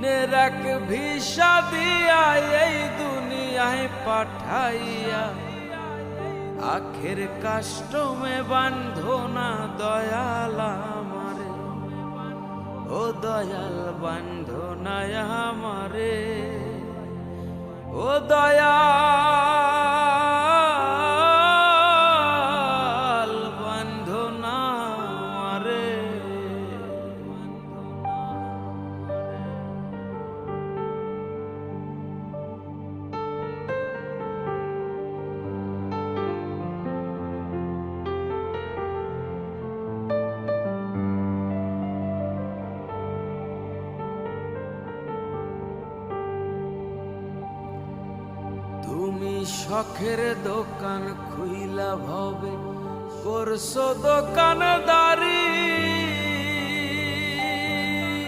মনের এক ভিসা দিয়া এই দুনিয়ায় পাঠাইয়া আখের কাষ্টমে বান্ধো না দয়াল আমারে, ও দয়াল বান্ধো না আমারে, ও দয়াল বান্ধো না আমারে। তুমি শখের দোকান খুইলা ভবে করছো দোকানদারি,